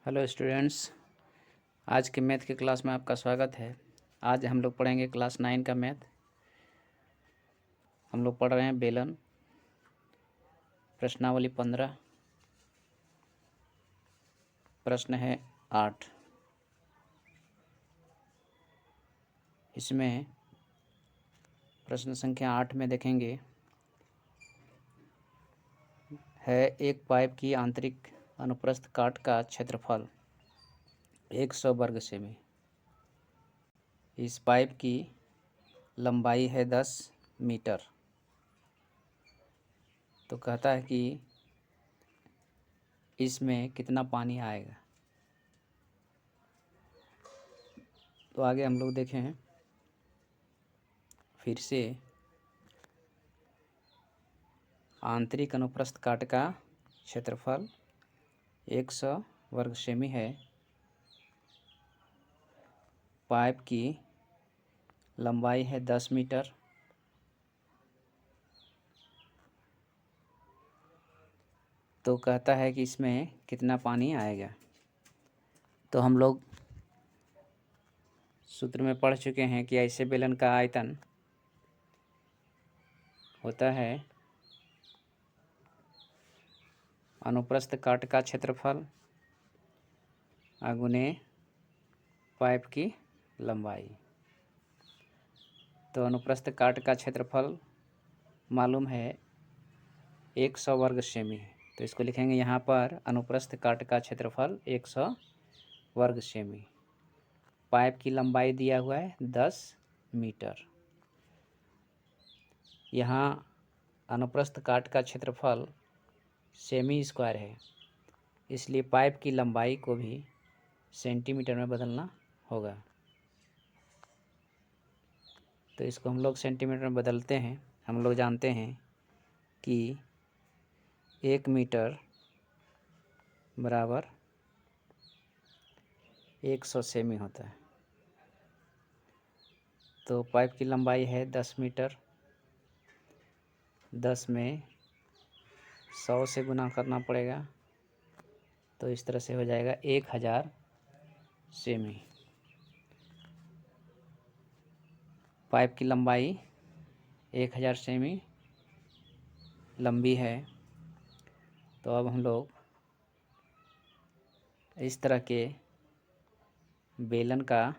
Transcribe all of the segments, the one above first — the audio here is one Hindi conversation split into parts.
हेलो स्टूडेंट्स, आज के मैथ की क्लास में आपका स्वागत है। आज हम लोग पढ़ेंगे क्लास 9 का मैथ। हम लोग पढ़ रहे हैं बेलन, प्रश्नावली 15, प्रश्न है 8। इसमें प्रश्न संख्या 8 में देखेंगे है एक पाइप की आंतरिक अनुप्रस्थ काट का क्षेत्रफल 100 वर्ग सेमी। इस पाइप की लंबाई है 10 मीटर। तो कहता है कि इसमें कितना पानी आएगा। तो आगे हम लोग देखें फिर से, आंतरिक अनुप्रस्थ काट का क्षेत्रफल 100 वर्ग सेमी है। पाइप की लंबाई है 10 मीटर। तो कहता है कि इसमें कितना पानी आएगा। तो हम लोग सूत्र में पढ़ चुके हैं कि ऐसे बेलन का आयतन होता है अनुप्रस्थ काट का क्षेत्रफल गुने पाइप की लंबाई। तो अनुप्रस्थ काट का क्षेत्रफल मालूम है 100 वर्ग सेमी है। तो इसको लिखेंगे यहाँ पर अनुप्रस्थ काट का क्षेत्रफल 100 वर्ग सेमी। पाइप की लंबाई दिया हुआ है 10 मीटर। यहाँ अनुप्रस्थ काट का क्षेत्रफल सेमी स्क्वायर है, इसलिए पाइप की लंबाई को भी सेंटीमीटर में बदलना होगा। तो इसको हम लोग सेंटीमीटर में बदलते हैं। हम लोग जानते हैं कि 1 मीटर बराबर 100 सेमी होता है। तो पाइप की लंबाई है 10 मीटर। 10 में 100 से गुना करना पड़ेगा, तो इस तरह से हो जाएगा 1000 सेमी। पाइप की लंबाई 1000 सेमी लंबी है। तो अब हम लोग इस तरह के बेलन का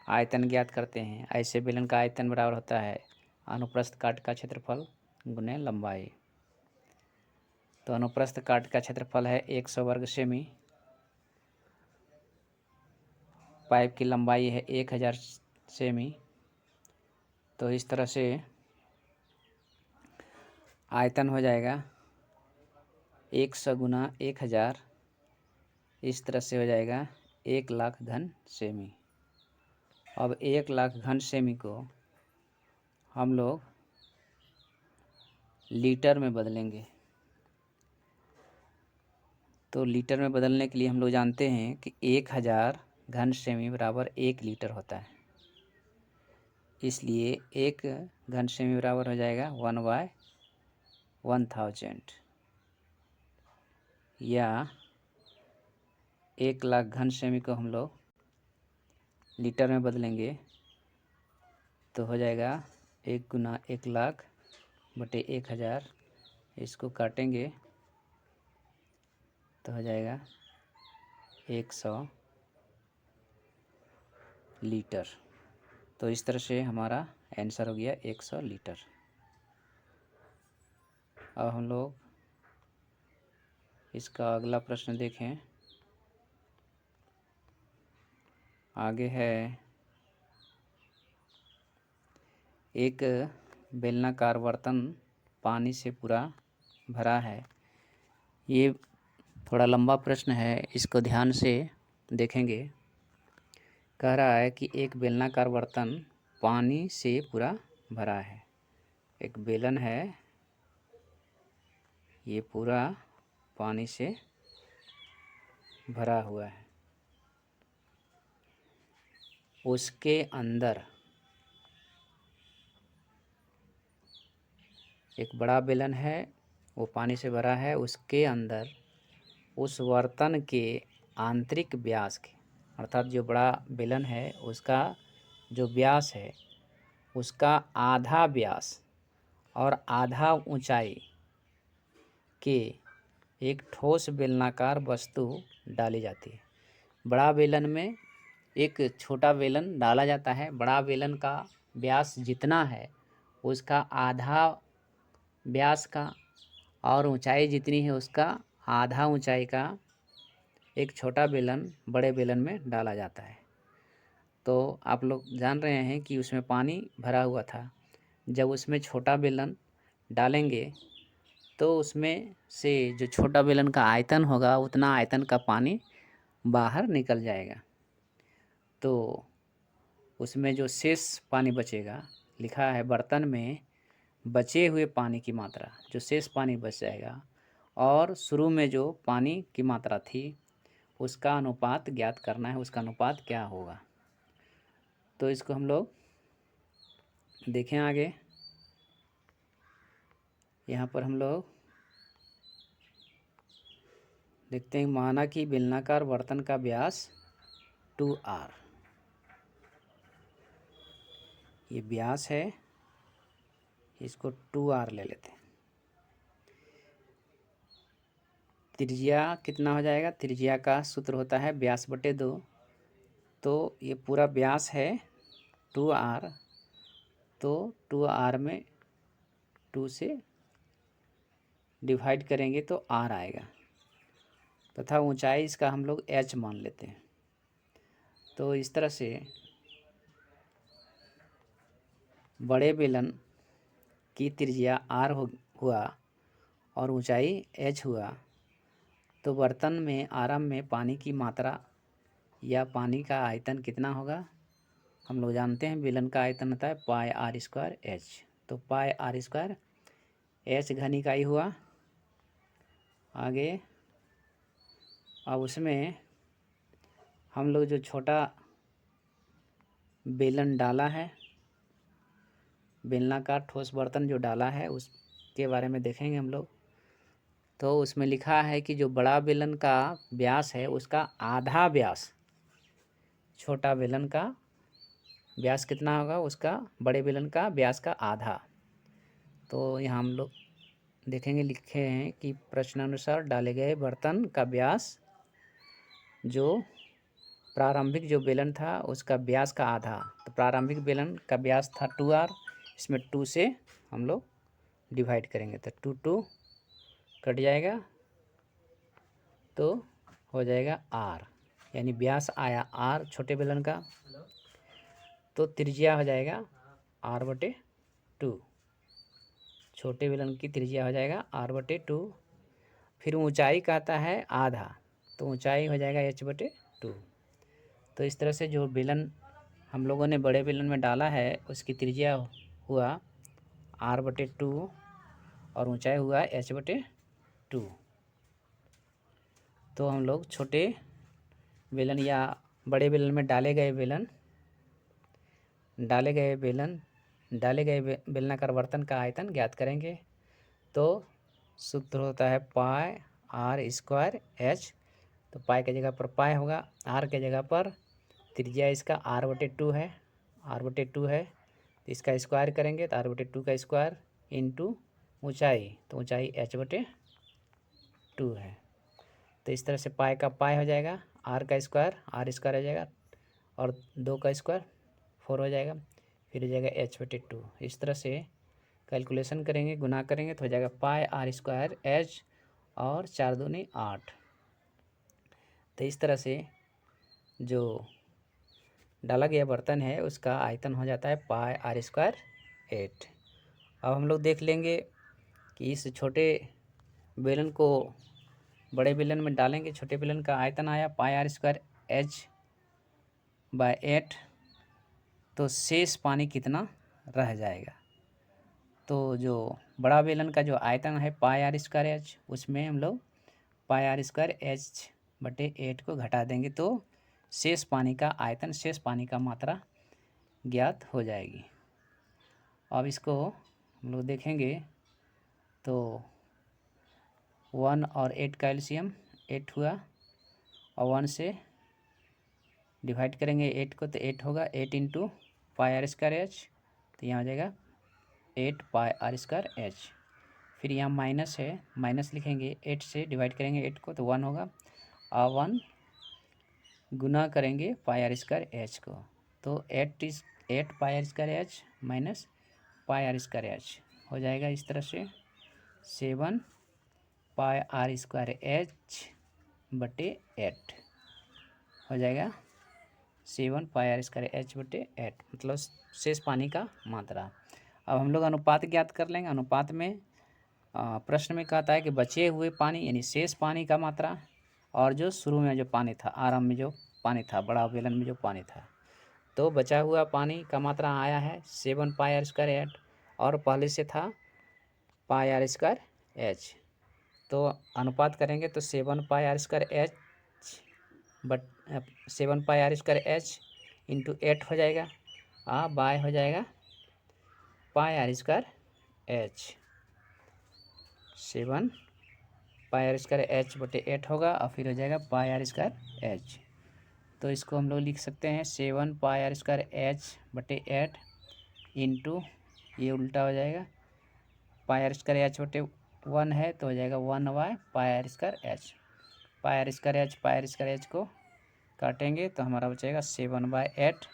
आयतन ज्ञात करते हैं। ऐसे बेलन का आयतन बराबर होता है अनुप्रस्थ काट का क्षेत्रफल गुने लंबाई। तो अनुप्रस्थ काट का क्षेत्रफल है 100 वर्ग सेमी। पाइप की लंबाई है 1000 सेमी। तो इस तरह से आयतन हो जाएगा 100 गुना 1000, इस तरह से हो जाएगा 1 लाख घन सेमी। अब 1 लाख घन सेमी को हम लोग लीटर में बदलेंगे। तो लीटर में बदलने के लिए हम लोग जानते हैं कि 1000 घन सेमी बराबर 1 लीटर होता है। इसलिए 1 घन सेमी बराबर हो जाएगा 1/1000, या 1 लाख घन सेमी को हम लोग लीटर में बदलेंगे तो हो जाएगा 1 गुना 1 लाख बटे 1000। इसको काटेंगे तो हो जाएगा 100 लीटर। तो इस तरह से हमारा आंसर हो गया 100 लीटर। अब हम लोग इसका अगला प्रश्न देखें। आगे है एक बेलनाकार बर्तन पानी से पूरा भरा है। ये थोड़ा लंबा प्रश्न है, इसको ध्यान से देखेंगे। कह रहा है कि एक बेलनाकार बर्तन पानी से पूरा भरा है। एक बेलन है, ये पूरा पानी से भरा हुआ है। उसके अंदर एक बड़ा बेलन है, वो पानी से भरा है। उसके अंदर उस बर्तन के आंतरिक व्यास के, अर्थात जो बड़ा बेलन है उसका जो व्यास है उसका आधा व्यास और आधा ऊंचाई के एक ठोस बेलनाकार वस्तु डाली जाती है। बड़ा बेलन में एक छोटा बेलन डाला जाता है। बड़ा बेलन का व्यास जितना है उसका आधा व्यास का और ऊंचाई जितनी है उसका आधा ऊंचाई का एक छोटा बेलन बड़े बेलन में डाला जाता है। तो आप लोग जान रहे हैं कि उसमें पानी भरा हुआ था। जब उसमें छोटा बेलन डालेंगे तो उसमें से जो छोटा बेलन का आयतन होगा उतना आयतन का पानी बाहर निकल जाएगा। तो उसमें जो शेष पानी बचेगा, लिखा है बर्तन में बचे हुए पानी की मात्रा, जो शेष पानी बच जाएगा और शुरू में जो पानी की मात्रा थी उसका अनुपात ज्ञात करना है। उसका अनुपात क्या होगा, तो इसको हम लोग देखें आगे। यहाँ पर हम लोग देखते हैं, माना कि बेलनाकार बर्तन का व्यास 2r, ये व्यास है, इसको 2r ले लेते हैं। त्रिज्या कितना हो जाएगा, त्रिज्या का सूत्र होता है व्यास बटे 2। तो ये पूरा व्यास है 2r, तो 2r में 2 से डिवाइड करेंगे तो r आएगा, तथा ऊंचाई इसका हम लोग h मान लेते हैं। तो इस तरह से बड़े बेलन की त्रिज्या r हुआ और ऊंचाई h हुआ, तो बर्तन में आरंभ में पानी की मात्रा या पानी का आयतन कितना होगा। हम लोग जानते हैं बेलन का आयतन होता है पाई आर स्क्वायर एच। तो पाई आर स्क्वायर एच घन इकाई हुआ। आगे अब उसमें हम लोग जो छोटा बेलन डाला है, बेलनाकार ठोस बर्तन जो डाला है उसके बारे में देखेंगे हम लोग। तो उसमें लिखा है कि जो बड़ा बेलन का व्यास है उसका आधा व्यास, छोटा बेलन का व्यास कितना होगा, उसका बड़े बेलन का व्यास का आधा। तो यहाँ हम लोग देखेंगे, लिखे हैं कि प्रश्नानुसार डाले गए बर्तन का व्यास जो प्रारंभिक जो बेलन था उसका व्यास का आधा। तो प्रारंभिक बेलन का व्यास था 2r, इसमें 2 से हम लोग डिवाइड करेंगे तो 2 2 कट जाएगा तो हो जाएगा r, यानी व्यास आया r छोटे बेलन का, तो त्रिज्या हो जाएगा r/2। छोटे बेलन की त्रिज्या हो जाएगा r/2। फिर ऊंचाई कहता है आधा, तो ऊंचाई हो जाएगा h/2। तो इस तरह से जो बेलन हम लोगों ने बड़े बेलन में डाला है उसकी त्रिज्या हुआ r/2 और ऊंचाई हुआ h/2। तो हम लोग छोटे बेलन या बड़े बेलन में डाले गए बेलनाकार बर्तन का आयतन ज्ञात करेंगे। तो सूत्र होता है पाई आर स्क्वायर एच। तो पाई की जगह पर पाई होगा, आर के जगह पर त्रिज्या इसका r/2 है, r/2 है, तो इसका स्क्वायर करेंगे तो r/2 का स्क्वायर इंटू ऊँचाई, तो ऊँचाई h/2 है। तो इस तरह से पाई का पाई हो जाएगा, r का स्क्वायर r स्क्वायर हो जाएगा और 2 का स्क्वायर 4 हो जाएगा, फिर हो जाएगा h/2। इस तरह से कैलकुलेशन करेंगे, गुना करेंगे तो हो जाएगा पाई आर स्क्वायर एच और 4 दूनी 8। तो इस तरह से जो डाला गया बर्तन है उसका आयतन हो जाता है पाई आर स्क्वायर 8। अब हम लोग देख लेंगे कि इस छोटे बेलन को बड़े बेलन में डालेंगे, छोटे बेलन का आयतन आया पाई आर स्क्वायर h/8, तो शेष पानी कितना रह जाएगा। तो जो बड़ा बेलन का जो आयतन है पाई आर स्क्वायर एच, उसमें हम लोग पाई आर स्क्वायर h/8 को घटा देंगे तो शेष पानी का आयतन, शेष पानी का मात्रा ज्ञात हो जाएगी। अब इसको हम लोग देखेंगे तो 1 और 8 का एलसीएम 8 हुआ और 1 से डिवाइड करेंगे 8 को तो 8 होगा 8 into pi are square h, तो यहाँ हो जाएगा 8 पाई आर स्क्वायर एच। फिर यहाँ माइनस है, माइनस लिखेंगे 8 से डिवाइड करेंगे 8 को तो 1 होगा और 1 गुना करेंगे पाई आर स्क्वायर एच को, तो 8 pi are square H minus pi are square H हो जाएगा इस तरह से 7 पाई आर स्क्वायर एच बटे 8 हो जाएगा 7 पाई आर स्क्वायर एच बटे 8, मतलब शेष पानी का मात्रा। अब हम लोग अनुपात ज्ञात कर लेंगे। अनुपात में प्रश्न में कहता है कि बचे हुए पानी यानी शेष पानी का मात्रा और जो शुरू में जो पानी था, आरंभ में जो पानी था, बड़ा बेलन में जो पानी था, तो बचा हुआ पानी का मात्रा आया है 7 पाई आर स्क्वायर एच और पहले से था पाई आर स्क्वायर एच, तो अनुपात करेंगे तो 7 पाई आर स्क्वायर एच बट 7 pi are square H into 8 हो जाएगा बाय हो जाएगा pi are square H, 7 pi are square H बटे 8 होगा और फिर हो जाएगा पाई आर स्क्वायर एच। तो इसको हम लोग लिख सकते हैं 7 पाई आर स्क्वायर एच बटे 8 इंटू, ये उल्टा हो जाएगा, पाई आर स्क्वायर एच बटे 1 है तो हो जाएगा 1 by pi are square h. Pi are square h को काटेंगे तो हमारा बचेगा 7/8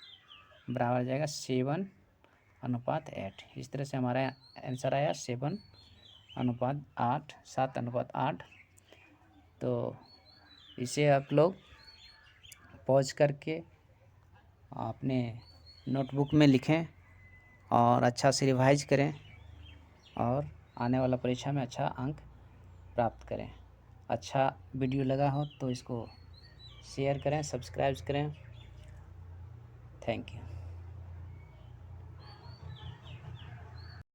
बराबर हो जाएगा 7/8। इस तरह से हमारा आंसर आया 7/8। तो इसे आप लोग पॉज करके अपने नोटबुक में लिखें और अच्छा से रिवाइज करें और आने वाला परीक्षा में अच्छा अंक प्राप्त करें। अच्छा वीडियो लगा हो तो इसको शेयर करें, सब्सक्राइब करें। Thank you.